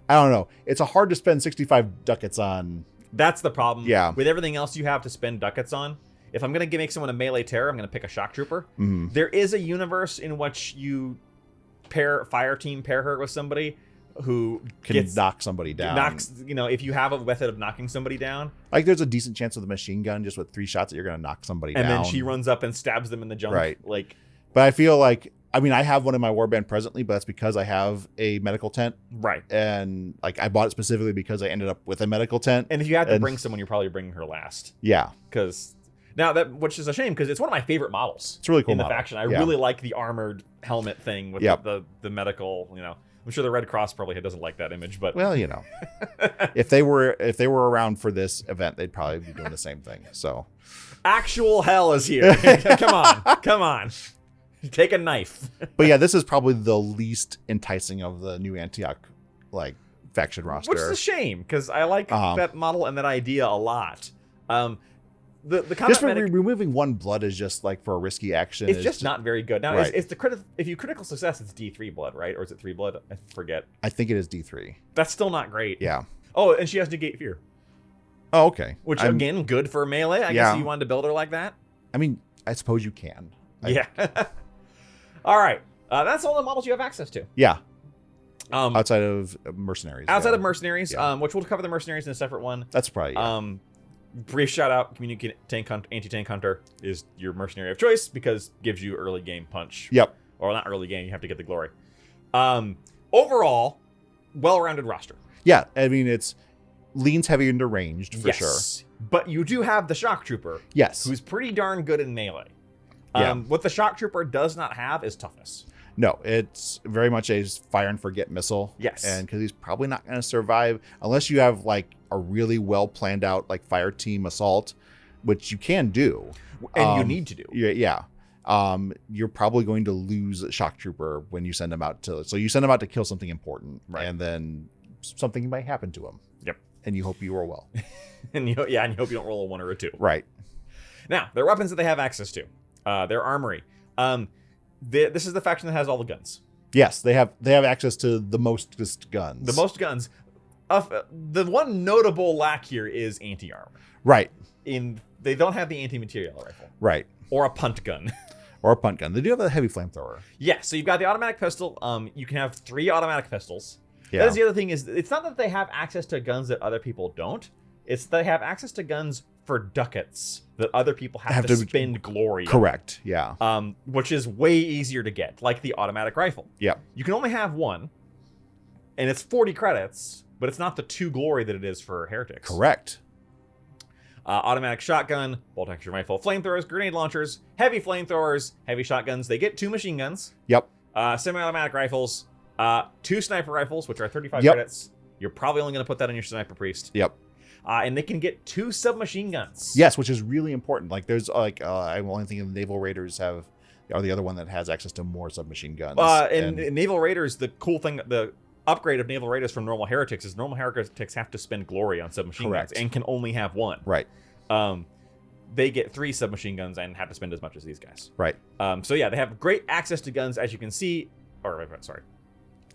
I don't know. It's hard to spend 65 ducats on. That's the problem. Yeah. With everything else you have to spend ducats on. If I'm going to make someone a melee terror, I'm going to pick a shock trooper. Mm-hmm. There is a universe in which you pair her with somebody who can knock somebody down. If you have a method of knocking somebody down. Like, there's a decent chance with a machine gun, just with 3 shots, that you're going to knock somebody down. And then she runs up and stabs them in the junk. Right. Like, but I feel like, I have one in my warband presently, but that's because I have a medical tent. Right. And, like, I bought it specifically because I ended up with a medical tent. And if you had to bring someone, you're probably bringing her last. Yeah. Because which is a shame, because it's one of my favorite models. It's really cool in the model. faction. I really like the armored helmet thing with the medical, I'm sure the Red Cross probably doesn't like that image, but well, if they were around for this event, they'd probably be doing the same thing. So, actual hell is here. Come on, take a knife. But yeah, this is probably the least enticing of the new Antioch faction roster, which is a shame because I like that model and that idea a lot. The combat just medic, removing 1 blood is just like for a risky action. It's just not very good. Now, it's the if you critical success, it's D3 blood, right? Or is it 3 blood? I forget. I think it is D3. That's still not great. Yeah. Oh, and she has negate fear. Oh, okay. Which again, good for melee. I guess you wanted to build her like that. I suppose you can. Yeah. All right. That's all the models you have access to. Yeah. Outside of mercenaries. Outside of mercenaries, which we'll cover the mercenaries in a separate one. That's probably. Brief shout out, anti-tank hunter is your mercenary of choice because gives you early game punch. Yep. Or not early game, you have to get the glory. Overall, well-rounded roster. Yeah, it's leans heavy into ranged for sure. But you do have the shock trooper. Yes. Who's pretty darn good in melee. What the shock trooper does not have is toughness. No, it's very much a fire and forget missile. Yes. And because he's probably not going to survive unless you have a really well planned out fire team assault, which you can do. And you need to do. Yeah. You're probably going to lose a shock trooper when you send him out so you send him out to kill something important. Right. And then something might happen to him. Yep. And you hope you roll well. and you hope you don't roll a 1 or a 2. Right. Now, their weapons that they have access to. Their armory. This is the faction that has all the guns. Yes, they have access to the most guns. The most guns. The one notable lack here is anti-armor. Right. They don't have the anti-material rifle. Right. Or a punt gun. They do have a heavy flamethrower. Yeah, so you've got the automatic pistol. You can have 3 automatic pistols. Yeah. That is the other thing is, it's not that they have access to guns that other people don't. It's they have access to guns for ducats that other people have to spend glory on. Correct, yeah. Which is way easier to get, like the automatic rifle. Yeah. You can only have 1, and it's 40 credits, but it's not the 2 glory that it is for heretics. Correct. Automatic shotgun, bolt action rifle, flamethrowers, grenade launchers, heavy flamethrowers, heavy shotguns. They get 2 machine guns. Yep. Semi-automatic rifles, 2 sniper rifles, which are 35 credits. You're probably only going to put that on your sniper priest. Yep. And they can get 2 submachine guns. Yes, which is really important. There's I'm only thinking the Naval Raiders are the other one that has access to more submachine guns. And Naval Raiders, the cool thing, the upgrade of Naval Raiders from normal heretics is normal heretics have to spend glory on submachine guns and can only have 1. Right. They get 3 submachine guns and have to spend as much as these guys. Right. So yeah, they have great access to guns, as you can see.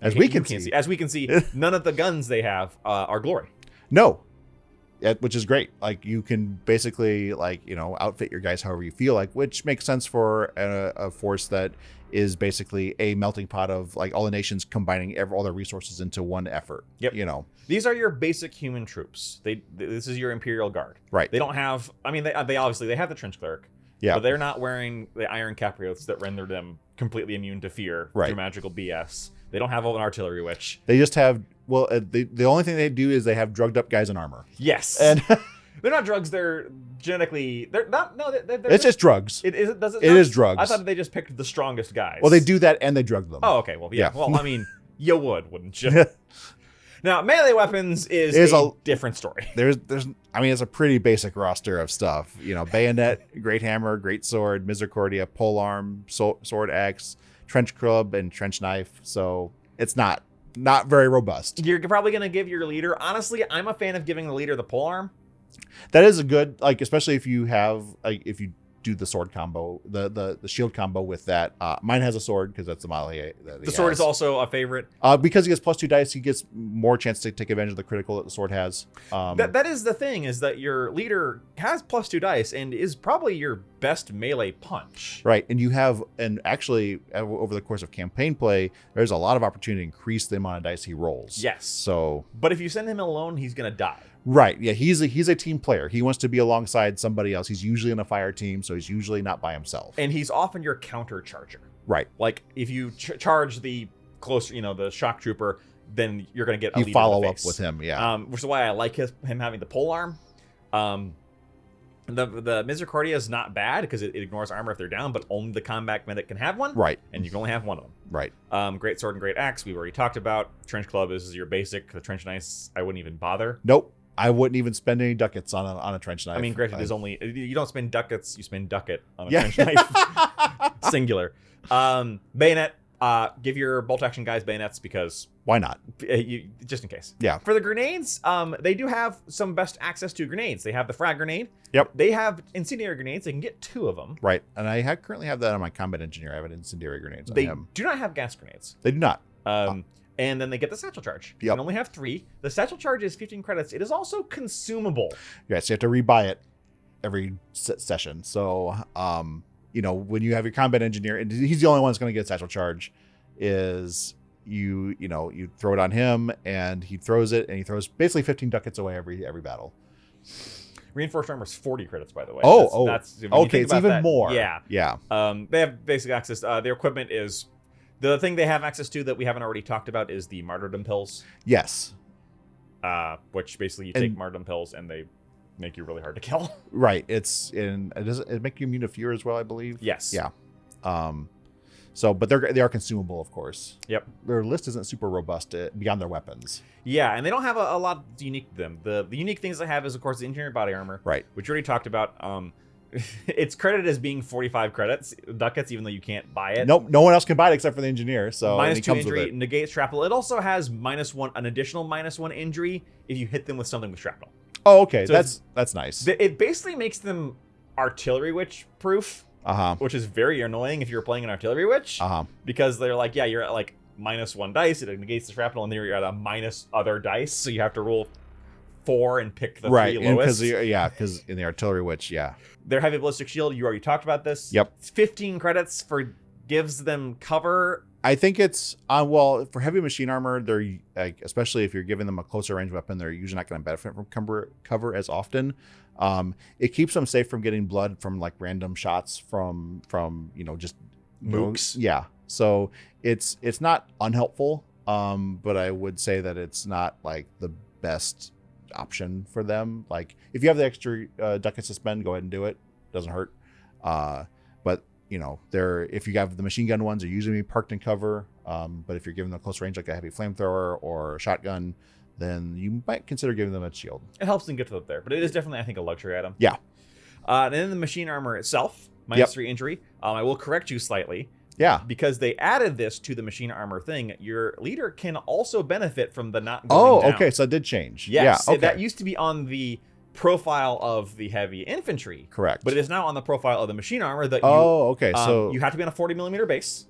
As we can see, none of the guns they have are glory. No. which is great. Like you can basically outfit your guys however you feel like, which makes sense for a force that is basically a melting pot of like all the nations combining all their resources into one effort. Yep. These are your basic human troops. This is your Imperial Guard. Right. They don't have. I mean, they obviously have the trench cleric. Yeah. But they're not wearing the iron capriots that render them completely immune to fear right. through magical BS. They don't have an artillery witch. They just have. Well, the only thing they do is they have drugged up guys in armor. Yes. And they're not drugs. They're genetically. They're not. No. It's just drugs. It is. Does it? It is drugs. I thought they just picked the strongest guys. Well, they do that and they drug them. Oh, okay. Well, yeah. Well, I mean, you would, wouldn't you? Now, melee weapons is a different story. I mean, it's a pretty basic roster of stuff. Bayonet, great hammer, great sword, misericordia, polearm, sword axe, trench club, and trench knife. So it's not very robust. You're probably going to give your leader. Honestly, I'm a fan of giving the leader the polearm. That is a good, especially if you have, if you do the sword combo, the shield combo with that. Mine has a sword because that's the model the sword is also a favorite. Because he gets +2 dice, he gets more chance to take advantage of the critical that the sword has. That is the thing, is that your leader has +2 dice and is probably your best melee punch. Right, and actually over the course of campaign play, there's a lot of opportunity to increase the amount of dice he rolls. Yes. So, but if you send him alone, he's gonna die. Right. Yeah, he's a team player. He wants to be alongside somebody else. He's usually in a fire team, so he's usually not by himself. And he's often your counter charger. Right. Like if you charge the closer, the shock trooper, then you're going to get a lead follow in the up face. with him. Yeah. Which is why I like him having the polearm. The misericordia is not bad because it ignores armor if they're down, but only the combat medic can have one. Right. And you can only have one of them. Right. Great sword and great axe we've already talked about. Trench club is your basic. The trench knife I wouldn't even bother. Nope. I wouldn't even spend any ducats on a trench knife. I mean, granted, there's only you don't spend ducats, you spend ducat on a trench knife. Singular. Bayonet. Give your bolt action guys bayonets because why not? Just in case. Yeah. For the grenades, they do have some best access to grenades. They have the frag grenade. Yep. They have incendiary grenades. They can get 2 of them. Right. And I currently have that on my combat engineer. I have an incendiary grenades. They do not have gas grenades. They do not. And then they get the satchel charge. Yep. You can only have 3. The satchel charge is 15 credits. It is also consumable. Yeah, so you have to rebuy it every session. So, when you have your combat engineer, and he's the only one that's going to get a satchel charge, is you throw it on him, and he throws it, and he throws basically 15 ducats away every battle. Reinforced armor is 40 credits, by the way. That's okay. It's even more. Yeah. Yeah. They have basic access. Their equipment is. The thing they have access to that we haven't already talked about is the martyrdom pills. Yes. Which basically you take martyrdom pills and they make you really hard to kill. Right. It make you immune to fear as well, I believe. Yes. Yeah. But they are consumable, of course. Yep. Their list isn't super robust beyond their weapons. Yeah, and they don't have a lot unique to them. The unique things they have is, of course, the engineered body armor. Right. Which we already talked about. It's credited as being 45 ducats, even though you can't buy it. Nope, no one else can buy it except for the engineer. So -2 injury, negates shrapnel. It also has an additional -1 injury if you hit them with something with shrapnel. Oh, okay, so that's nice. It basically makes them artillery witch proof, which is very annoying if you're playing an artillery witch, because they're like, yeah, you're at like -1 dice, it negates the shrapnel, and then you're at a minus other dice, so you have to roll 4 and pick the 3 lowest. Because in the artillery witch, their heavy ballistic shield, you already talked about this. Yep. 15 credits gives them cover. I think it's for heavy machine armor, they're especially if you're giving them a closer range weapon, they're usually not going to benefit from cover as often. It keeps them safe from getting blood from like random shots from just mooks. Yeah. So it's not unhelpful, but I would say that it's not like the best option for them. Like if you have the extra ducats to spend, go ahead and do it. Doesn't hurt. But if you have the machine gun ones, they're usually parked in cover. But if you're giving them close range like a heavy flamethrower or a shotgun, then you might consider giving them a shield. It helps them get to up there, but it is definitely, I think, a luxury item. Yeah. And then the machine armor itself, -3 injury. I will correct you slightly. Yeah. Because they added this to the machine armor thing. Your leader can also benefit from the not going down. Okay. So it did change. Yes. Yeah. Okay. That used to be on the profile of the heavy infantry. Correct. But it is now on the profile of the machine armor that okay. So you have to be on a 40mm base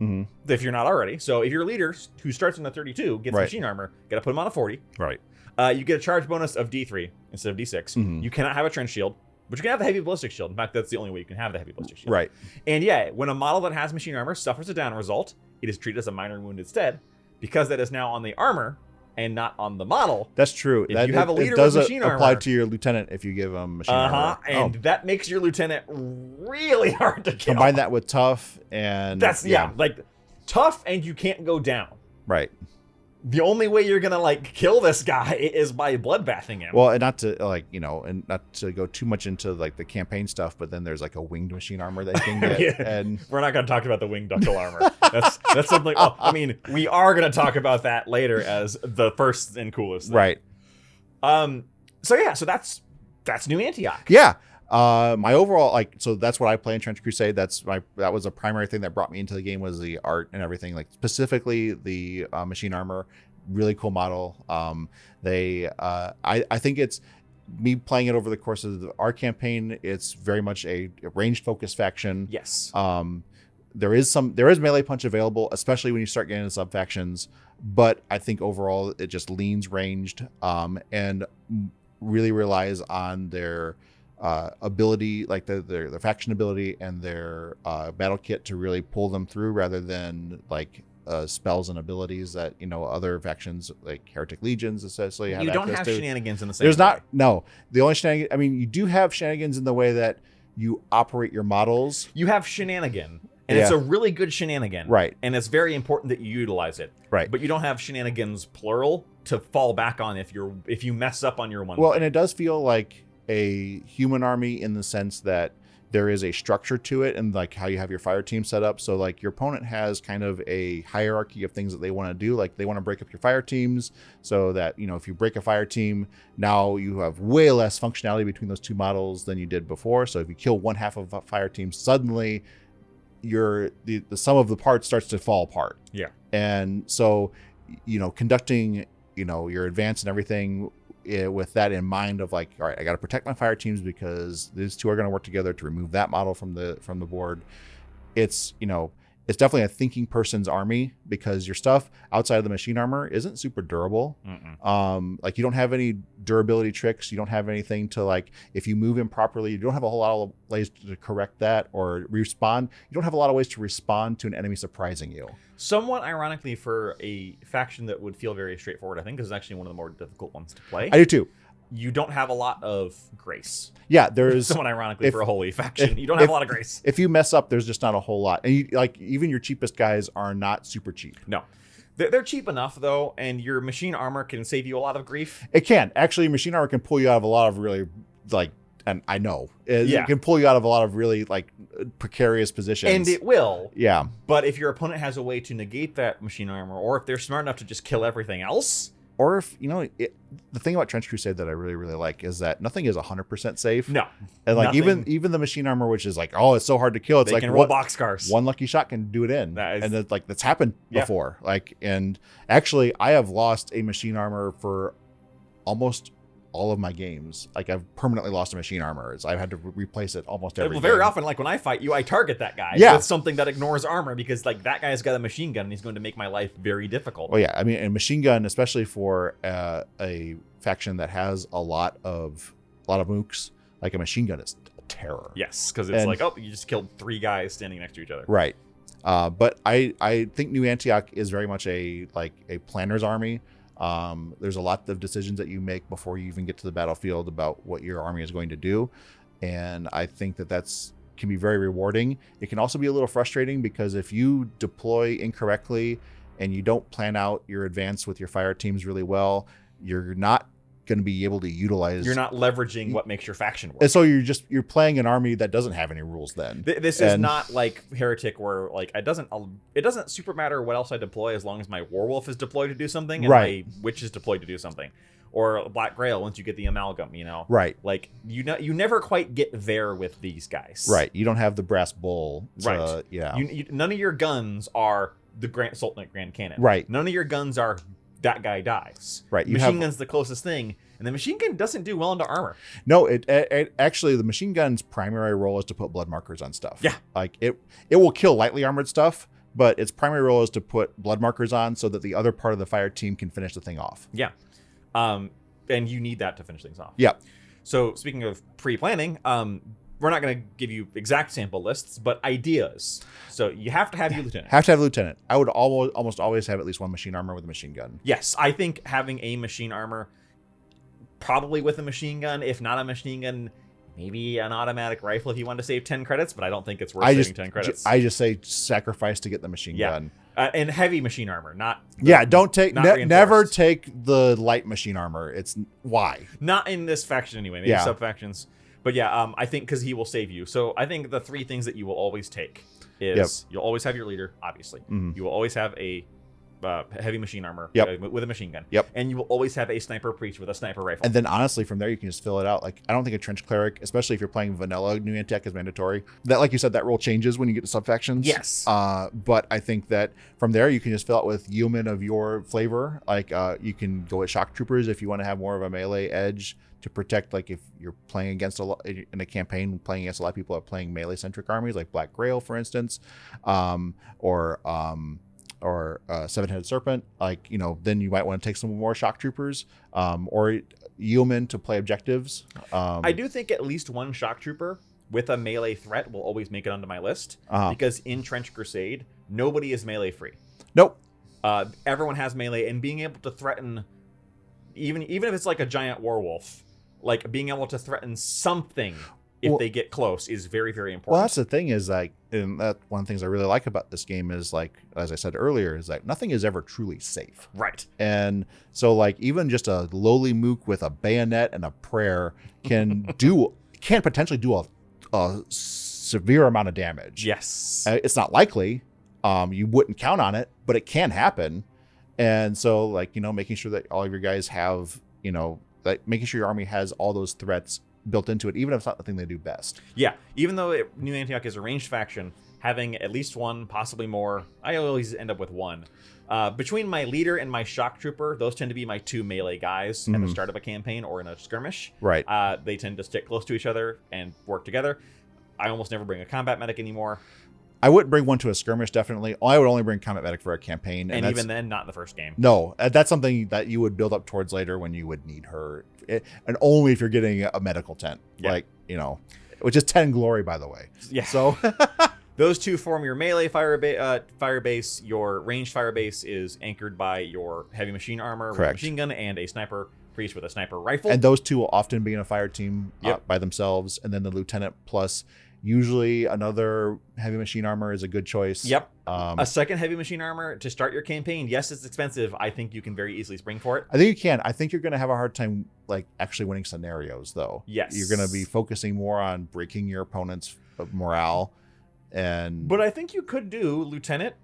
if you're not already. So if your leader who starts in a 32 gets machine armor, got to put him on a 40. Right. You get a charge bonus of D3 instead of D6. You cannot have a trench shield, but you can have the heavy ballistic shield. In fact, that's the only way you can have the heavy ballistic shield. Right. And yeah, when a model that has machine armor suffers a down result, it is treated as a minor wound instead, because that is now on the armor and not on the model. That's true. If you have a leader with machine armor, apply to your lieutenant if you give him machine armor. And that makes your lieutenant really hard to kill. Combine that with tough and that's like tough, and you can't go down. Right. The only way you're gonna like kill this guy is by bloodbathing him. Well, and not to and not to go too much into like the campaign stuff, but then there's like a winged machine armor that you can get, and we're not gonna talk about the winged ductile armor. That's something. Oh, I mean, we are gonna talk about that later as the first and coolest thing. Right. So that's new Antioch. Yeah. My overall so that's what I play in Trench Crusade. That was a primary thing that brought me into the game, was the art and everything, like specifically the machine armor. Really cool model. I think it's me playing it over the course of our campaign. It's very much a ranged focused faction. Yes. There is melee punch available, especially when you start getting into sub factions, but I think overall it just leans ranged and really relies on their ability, like their faction ability and their battle kit to really pull them through, rather than like spells and abilities that other factions like Heretic Legions especially have. You don't have to. shenanigans in the same There's way. not. No, the only shenanigans. I mean, you do have shenanigans in the way that you operate your models. You have shenanigan, and it's a really good shenanigan, right? And it's very important that you utilize it, right? But you don't have shenanigans plural to fall back on if you mess up on your one. Well, and it does feel like a human army in the sense that there is a structure to it, and like how you have your fire team set up. So like your opponent has kind of a hierarchy of things that they want to do. Like they want to break up your fire teams so that, if you break a fire team, now you have way less functionality between those two models than you did before. So if you kill one half of a fire team, suddenly the sum of the parts starts to fall apart. Yeah. And so, conducting, your advance and everything with that in mind of like, all right, I got to protect my fire teams because these two are going to work together to remove that model from the board. It's it's definitely a thinking person's army, because your stuff outside of the machine armor isn't super durable. Like you don't have any durability tricks. You don't have anything to, like, if you move improperly, you don't have a whole lot of ways to correct that or respond. You don't have a lot of ways to respond to an enemy surprising you. Somewhat ironically, for a faction that would feel very straightforward, I think this is actually one of the more difficult ones to play. I do too. You don't have a lot of grace. Yeah, there's somewhat ironically for a holy faction. You don't have a lot of grace. If you mess up, there's just not a whole lot. And even your cheapest guys are not super cheap. No. They're cheap enough, though, and your machine armor can save you a lot of grief. It can. Actually, machine armor can pull you out of a lot of really, like, and I know, it can pull you out of a lot of really, like, precarious positions. And it will. Yeah. But if your opponent has a way to negate that machine armor, or if they're smart enough to just kill everything else... Or if, the thing about Trench Crusade that I really, really like is that nothing is 100% safe. No. And like even the machine armor, which is like, oh, it's so hard to kill. It's like, can roll boxcars. One lucky shot can do it in. And it's like, that's happened before. Like, and actually I have lost a machine armor for almost all of my games. Like, I've permanently lost a machine armor. I've had to replace it almost every game. Very often, like when I fight you, I target that guy with something that ignores armor, because like that guy's got a machine gun and he's going to make my life very difficult. Oh yeah, I mean, a machine gun, especially for a faction that has a lot of mooks, like a machine gun is a terror. Yes, because it's like, oh, you just killed 3 guys standing next to each other. Right. But I think New Antioch is very much a planner's army. There's a lot of decisions that you make before you even get to the battlefield about what your army is going to do. And I think that can be very rewarding. It can also be a little frustrating, because if you deploy incorrectly and you don't plan out your advance with your fire teams really well, you're not going to be able to utilize. You're not leveraging what makes your faction work. And so you're playing an army that doesn't have any rules then. This is not like Heretic, where like it doesn't super matter what else I deploy as long as my Warwolf is deployed to do something and my Witch is deployed to do something. Or Black Grail once you get the amalgam, Right. Like you never quite get there with these guys. Right. You don't have the brass bull. Right. Yeah. None of your guns are the Sultanate Grand Cannon. Right. None of your guns are that guy dies. Right. Machine gun's the closest thing, and the machine gun doesn't do well into armor. No, it actually, the machine gun's primary role is to put blood markers on stuff. Yeah. Like it will kill lightly armored stuff, but its primary role is to put blood markers on so that the other part of the fire team can finish the thing off. Yeah. And you need that to finish things off. Yep. So speaking of pre-planning, we're not going to give you exact sample lists, but ideas. So you have to have your lieutenant. Have to have a lieutenant. I would almost always have at least one machine armor with a machine gun. Yes, I think having a machine armor, probably with a machine gun, if not a machine gun, maybe an automatic rifle if you want to save 10 credits, but I don't think it's worth saving 10 credits. I just say sacrifice to get the machine gun. And heavy machine armor, not... don't take... never take the light machine armor. It's... Why? Not in this faction anyway, maybe sub-factions. But yeah, I think because he will save you. So I think the 3 things that you will always take is you'll always have your leader, obviously. Mm-hmm. You will always have a heavy machine armor with a machine gun. Yep. And you will always have a sniper priest with a sniper rifle. And then honestly, from there, you can just fill it out. Like, I don't think a trench cleric, especially if you're playing vanilla New Antioch, is mandatory. That, like you said, that rule changes when you get to sub-factions. Yes. But I think that from there, you can just fill out with yeomen of your flavor. Like, you can go with shock troopers if you want to have more of a melee edge to protect, like if you're playing against in a campaign, playing against a lot of people are playing melee-centric armies, like Black Grail, for instance, or Seven-Headed Serpent, like, then you might want to take some more shock troopers, or yeomen to play objectives. I do think at least one shock trooper with a melee threat will always make it onto my list, because in Trench Crusade, nobody is melee free. Nope. Everyone has melee, and being able to threaten, even if it's like a giant werewolf, like being able to threaten something if they get close is very, very important. Well, that's the thing is, like, and that one of the things I really like about this game is, like, as I said earlier, is like nothing is ever truly safe. Right. And so, like, even just a lowly mook with a bayonet and a prayer can potentially do a severe amount of damage. Yes. It's not likely. You wouldn't count on it, but it can happen. And so, like, making sure that all of your guys have, like, making sure your army has all those threats built into it, even if it's not the thing they do best. Yeah, even though New Antioch is a ranged faction, having at least one, possibly more, I always end up with one. Between my leader and my shock trooper, those tend to be my 2 melee guys at the start of a campaign or in a skirmish. Right. They tend to stick close to each other and work together. I almost never bring a combat medic anymore. I wouldn't bring one to a skirmish, definitely. I would only bring combat medic for a campaign. And even then, not in the first game. No, that's something that you would build up towards later when you would need her. And only if you're getting a medical tent. Yeah. Like, which is 10 glory, by the way. Yeah. So those 2 form your melee fire base. Your ranged fire base is anchored by your heavy machine armor with a machine gun and a sniper priest with a sniper rifle. And those 2 will often be in a fire team by themselves. And then the lieutenant plus... Usually another heavy machine armor is a good choice. Yep. A second heavy machine armor to start your campaign. Yes, it's expensive. I think you can very easily spring for it. I think you can. I think you're going to have a hard time, like, actually winning scenarios, though. Yes. You're going to be focusing more on breaking your opponent's morale. But I think you could do lieutenant,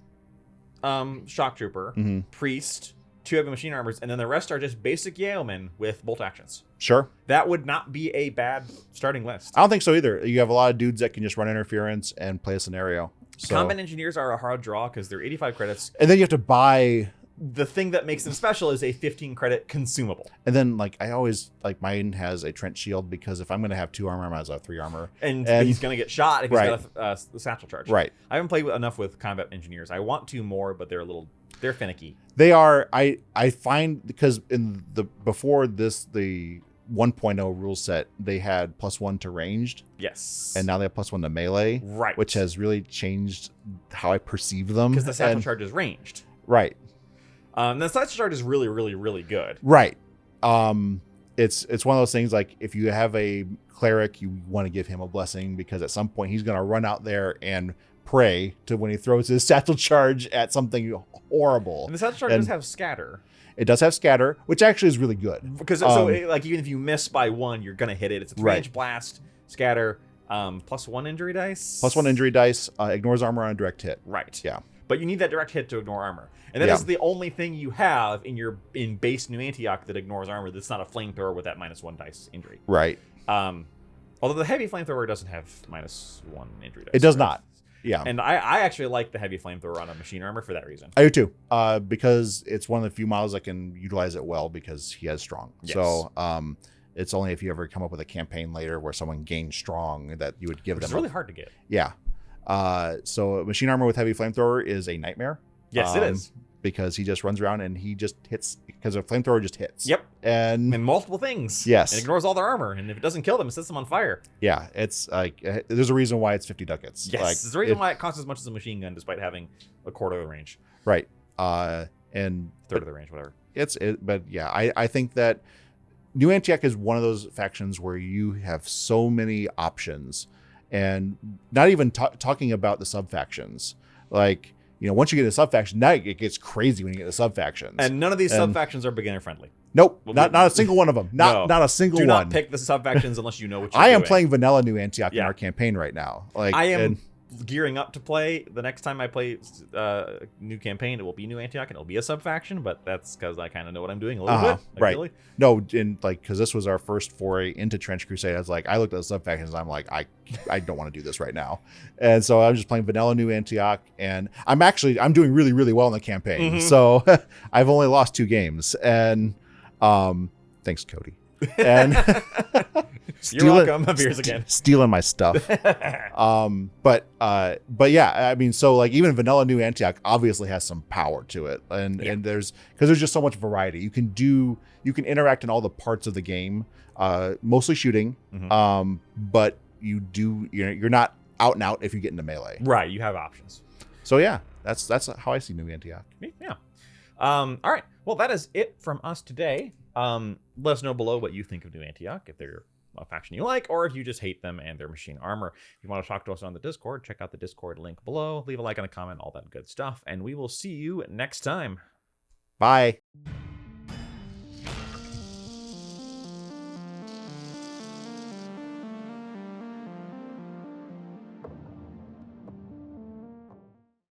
shock trooper, priest, 2 heavy machine armors, and then the rest are just basic yeomen with bolt actions. Sure. That would not be a bad starting list. I don't think so either. You have a lot of dudes that can just run interference and play a scenario. So. Combat engineers are a hard draw because they're 85 credits. And then you have to buy... The thing that makes them special is a 15 credit consumable. And then, like, I always, like, mine has a trench shield because if I'm going to have 2 armor, I might as well have 3 armor. And he's going to get shot if he's got a satchel charge. Right. I haven't played enough with combat engineers. I want to more, but they're finicky. They are. I find because in before this, the 1.0 rule set, they had +1 to ranged. Yes. And now they have +1 to melee. Right. Which has really changed how I perceive them. Because the satchel charge is ranged. Right. The satchel charge is really, really, really good. Right. It's one of those things, like, if you have a cleric, you want to give him a blessing because at some point he's going to run out there and pray to when he throws his satchel charge at something horrible. And the satchel charge does have scatter. It does have scatter, which actually is really good. Because like, even if you miss by 1, you're going to hit it. It's a 3-inch blast, scatter, +1 injury dice. +1 injury dice, ignores armor on a direct hit. Right. Yeah. But you need that direct hit to ignore armor. And that is the only thing you have in base New Antioch that ignores armor that's not a flamethrower with that -1 dice injury. Right. Although the heavy flamethrower doesn't have -1 injury dice. It does not. Yeah. And I actually like the heavy flamethrower on a machine armor for that reason. I do too. Because it's one of the few models that can utilize it well because he has strong. Yes. So it's only if you ever come up with a campaign later where someone gains strong that you would give them. It's really hard to get. Yeah. So machine armor with heavy flamethrower is a nightmare. Yes, it is. because he just runs around and he just hits, because a flamethrower just hits. Yep. And multiple things. Yes. And ignores all their armor. And if it doesn't kill them, it sets them on fire. Yeah. It's like, there's a reason why it's 50 ducats. Yes. Like, there's a reason why it costs as much as a machine gun, despite having a quarter of the range. Right. And third of the range, whatever. But yeah, I think that New Antioch is one of those factions where you have so many options, and not even talking about the sub factions. Like, you know, once you get a sub faction, now it gets crazy when you get the sub factions. And none of these sub factions are beginner friendly. Nope, not a single one of them. Not a single one. Do not pick the sub factions unless you know what you're I doing. am playing vanilla New Antioch in our campaign right now. Like, I am gearing up to play. The next time I play new campaign, it will be New Antioch and it'll be a sub faction, but that's because I kind of know what I'm doing a little bit. Right. Really. No, in like, because this was our first foray into Trench Crusade. I was like, I looked at the sub factions and I'm like, I don't want to do this right now. And so I'm just playing vanilla New Antioch, and I'm doing really, really well in the campaign. So I've only lost 2 games, and thanks, Cody. And you're welcome. I'm yours again. Stealing my stuff. But yeah, I mean, so like even vanilla New Antioch obviously has some power to it, and because there's just so much variety. You can interact in all the parts of the game, mostly shooting, but you're not out and out if you get into melee. Right, you have options. So yeah, that's how I see New Antioch. Yeah. All right. Well, that is it from us today. Let us know below what you think of New Antioch, if they're a faction you like, or if you just hate them and their machine armor. If you want to talk to us on the Discord, check out the Discord link below. Leave a like and a comment, all that good stuff, and we will see you next time. Bye.